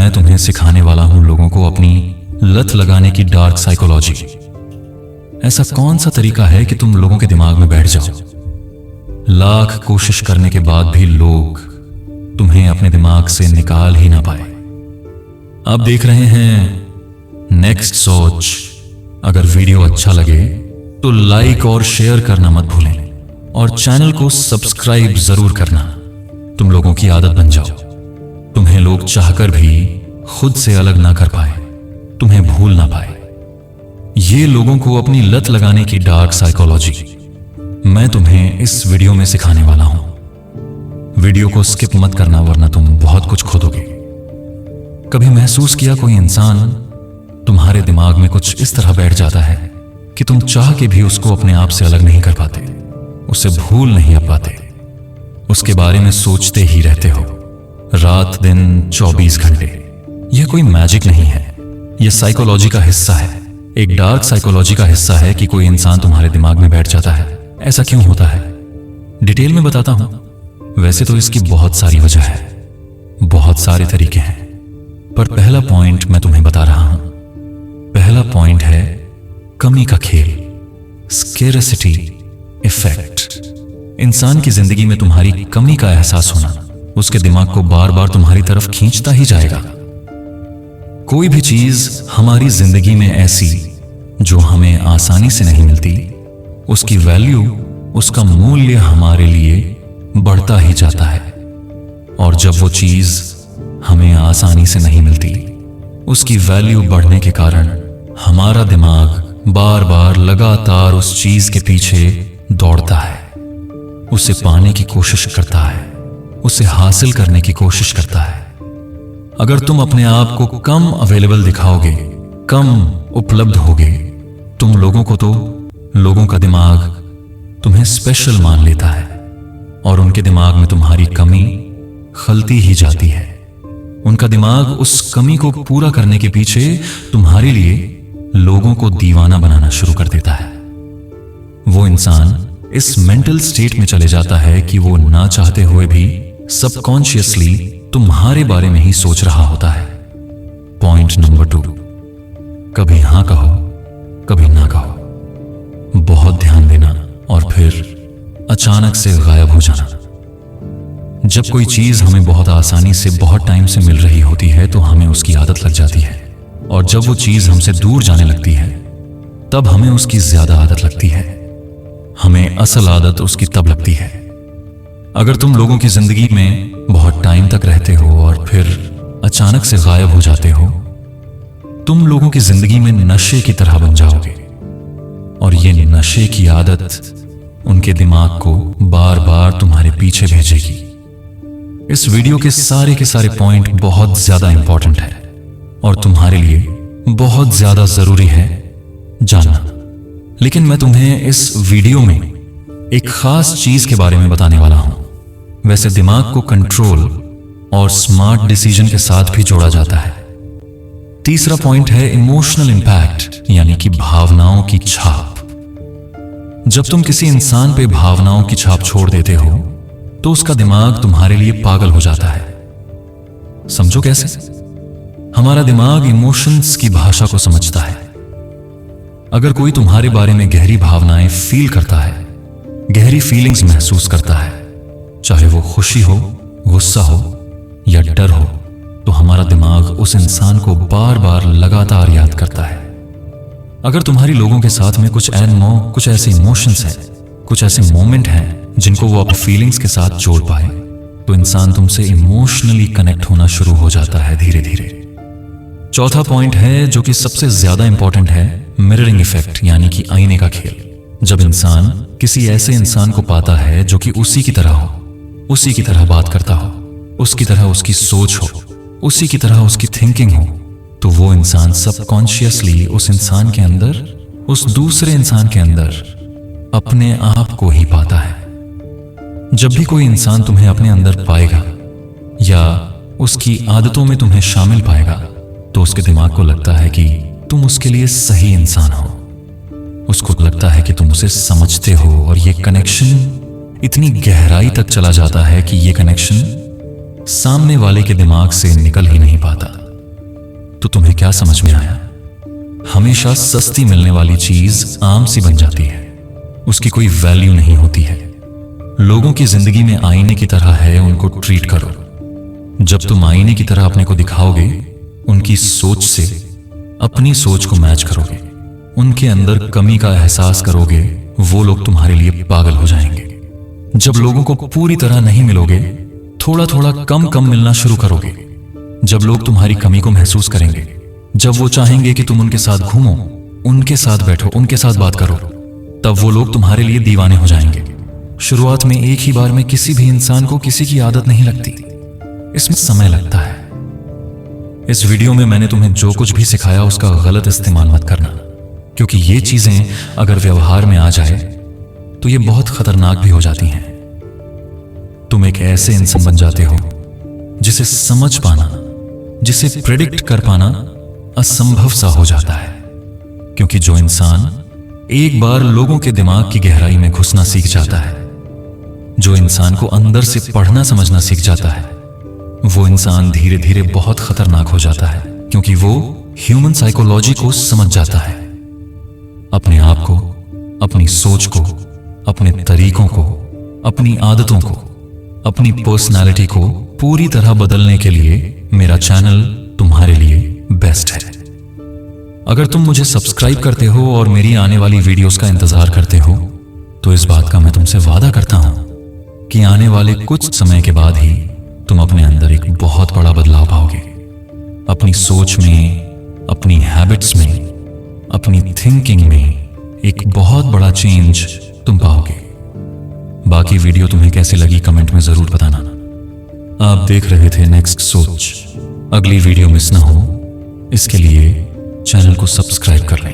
मैं तुम्हें सिखाने वाला हूं लोगों को अपनी लत लगाने की डार्क साइकोलॉजी। ऐसा कौन सा तरीका है कि तुम लोगों के दिमाग में बैठ जाओ? लाख कोशिश करने के बाद भी लोग तुम्हें अपने दिमाग से निकाल ही ना पाए। आप देख रहे हैं नेक्स्ट सोच। अगर वीडियो अच्छा लगे तो लाइक और शेयर करना मत भूलें और चैनल को सब्सक्राइब जरूर करना। तुम लोगों की आदत बन जाओ। तुम्हें लोग चाहकर भी खुद से अलग ना कर पाए, तुम्हें भूल ना पाए। ये लोगों को अपनी लत लगाने की डार्क साइकोलॉजी मैं तुम्हें इस वीडियो में सिखाने वाला हूं। वीडियो को स्किप मत करना वरना तुम बहुत कुछ खो दोगे। कभी महसूस किया कोई इंसान तुम्हारे दिमाग में कुछ इस तरह बैठ जाता है कि तुम चाह के भी उसको अपने आप से अलग नहीं कर पाते, उसे भूल नहीं पाते, उसके बारे में सोचते ही रहते हो रात दिन 24 घंटे। यह कोई मैजिक नहीं है, यह साइकोलॉजी का हिस्सा है, एक डार्क साइकोलॉजी का हिस्सा है कि कोई इंसान तुम्हारे दिमाग में बैठ जाता है। ऐसा क्यों होता है डिटेल में बताता हूं। वैसे तो इसकी बहुत सारी वजह है, बहुत सारे तरीके हैं, पर पहला पॉइंट मैं तुम्हें बता रहा हूं। पहला पॉइंट है कमी का खेल, स्केरसिटी इफेक्ट। इंसान की जिंदगी में तुम्हारी कमी का एहसास होना उसके दिमाग को बार बार तुम्हारी तरफ खींचता ही जाएगा। कोई भी चीज हमारी जिंदगी में ऐसी जो हमें आसानी से नहीं मिलती, उसकी वैल्यू, उसका मूल्य हमारे लिए बढ़ता ही जाता है। और जब वो चीज हमें आसानी से नहीं मिलती, उसकी वैल्यू बढ़ने के कारण हमारा दिमाग बार बार लगातार उस चीज के पीछे दौड़ता है, उसे पाने की कोशिश करता है, उसे हासिल करने की कोशिश करता है। अगर तुम अपने आप को कम अवेलेबल दिखाओगे, कम उपलब्ध होगे, तुम लोगों को तो लोगों का दिमाग तुम्हें स्पेशल मान लेता है और उनके दिमाग में तुम्हारी कमी खलती ही जाती है। उनका दिमाग उस कमी को पूरा करने के पीछे तुम्हारे लिए लोगों को दीवाना बनाना शुरू कर देता है। वो इंसान इस मेंटल स्टेट में चले जाता है कि वो ना चाहते हुए भी सबकॉन्शियसली तुम्हारे बारे में ही सोच रहा होता है। पॉइंट नंबर 2, कभी हां कहो, कभी ना कहो। बहुत ध्यान देना और फिर अचानक से गायब हो जाना। जब कोई चीज हमें बहुत आसानी से बहुत टाइम से मिल रही होती है तो हमें उसकी आदत लग जाती है, और जब वो चीज हमसे दूर जाने लगती है तब हमें उसकी ज्यादा आदत लगती है। हमें असल आदत उसकी तब लगती है अगर तुम लोगों की जिंदगी में बहुत टाइम तक रहते हो और फिर अचानक से गायब हो जाते हो। तुम लोगों की जिंदगी में नशे की तरह बन जाओगे और ये नशे की आदत उनके दिमाग को बार बार तुम्हारे पीछे भेजेगी। इस वीडियो के सारे पॉइंट बहुत ज्यादा इंपॉर्टेंट है और तुम्हारे लिए बहुत ज्यादा जरूरी है जानना। लेकिन मैं तुम्हें इस वीडियो में एक खास चीज के बारे में बताने वाला हूं। वैसे दिमाग को कंट्रोल और स्मार्ट डिसीजन के साथ भी जोड़ा जाता है। तीसरा पॉइंट है इमोशनल इंपैक्ट, यानी कि भावनाओं की छाप। जब तुम किसी इंसान पे भावनाओं की छाप छोड़ देते हो तो उसका दिमाग तुम्हारे लिए पागल हो जाता है। समझो कैसे? हमारा दिमाग इमोशंस की भाषा को समझता है। अगर कोई तुम्हारे बारे में गहरी भावनाएं फील करता है, गहरी फीलिंग्स महसूस करता है, चाहे वो खुशी हो, गुस्सा हो या डर हो, तो हमारा दिमाग उस इंसान को बार बार लगातार याद करता है। अगर तुम्हारी लोगों के साथ में कुछ ऐसे इमोशंस हैं, कुछ ऐसे मोमेंट हैं जिनको वो अपनी फीलिंग्स के साथ जोड़ पाए, तो इंसान तुमसे इमोशनली कनेक्ट होना शुरू हो जाता है धीरे धीरे। चौथा पॉइंट है जो कि सबसे ज्यादा इंपॉर्टेंट है, मिररिंग इफेक्ट, यानी कि आईने का खेल। जब इंसान किसी ऐसे इंसान को पाता है जो कि उसी की तरह हो, उसी की तरह बात करता हो, उसकी तरह उसकी सोच हो, उसी की तरह उसकी थिंकिंग हो, तो वो इंसान सबकॉन्शियसली उस इंसान के अंदर, उस दूसरे इंसान के अंदर अपने आप को ही पाता है। जब भी कोई इंसान तुम्हें अपने अंदर पाएगा या उसकी आदतों में तुम्हें शामिल पाएगा तो उसके दिमाग को लगता है कि तुम उसके लिए सही इंसान हो। उसको लगता है कि तुम उसे समझते हो और ये कनेक्शन इतनी गहराई तक चला जाता है कि ये कनेक्शन सामने वाले के दिमाग से निकल ही नहीं पाता। तुम्हें क्या समझ में आया? हमेशा सस्ती मिलने वाली चीज आम सी बन जाती है, उसकी कोई वैल्यू नहीं होती है। लोगों की जिंदगी में आईने की तरह है, उनको ट्रीट करो। जब तुम आईने की तरह अपने को दिखाओगे, उनकी सोच से अपनी सोच को मैच करोगे, उनके अंदर कमी का एहसास करोगे, वो लोग तुम्हारे लिए पागल हो जाएंगे। जब लोगों को पूरी तरह नहीं मिलोगे, थोड़ा थोड़ा कम कम मिलना शुरू करोगे, जब लोग तुम्हारी कमी को महसूस करेंगे, जब वो चाहेंगे कि तुम उनके साथ घूमो, उनके साथ बैठो, उनके साथ बात करो, तब वो लोग तुम्हारे लिए दीवाने हो जाएंगे। शुरुआत में एक ही बार में किसी भी इंसान को किसी की आदत नहीं लगती, इसमें समय लगता है। इस वीडियो में मैंने तुम्हें जो कुछ भी सिखाया उसका गलत इस्तेमाल मत करना, क्योंकि ये चीजें अगर व्यवहार में आ जाए तो ये बहुत खतरनाक भी हो जाती हैं। तुम एक ऐसे इंसान बन जाते हो जिसे समझ पाना, जिसे प्रेडिक्ट कर पाना असंभव सा हो जाता है, क्योंकि जो इंसान एक बार लोगों के दिमाग की गहराई में घुसना सीख जाता है, जो इंसान को अंदर से पढ़ना समझना सीख जाता है, वो इंसान धीरे धीरे बहुत खतरनाक हो जाता है, क्योंकि वो ह्यूमन साइकोलॉजी को समझ जाता है। अपने आप को, अपनी सोच को, अपने तरीकों को, अपनी आदतों को, अपनी पर्सनालिटी को पूरी तरह बदलने के लिए मेरा चैनल तुम्हारे लिए बेस्ट है। अगर तुम मुझे सब्सक्राइब करते हो और मेरी आने वाली वीडियोस का इंतजार करते हो, तो इस बात का मैं तुमसे वादा करता हूं कि आने वाले कुछ समय के बाद ही तुम अपने अंदर एक बहुत बड़ा बदलाव पाओगे। अपनी सोच में, अपनी हैबिट्स में, अपनी थिंकिंग में एक बहुत बड़ा चेंज तुम पाओगे। बाकी वीडियो तुम्हें कैसी लगी कमेंट में जरूर बताना। आप देख रहे थे नेक्स्ट सोच। अगली वीडियो मिस ना हो, इसके लिए चैनल को सब्सक्राइब कर लें।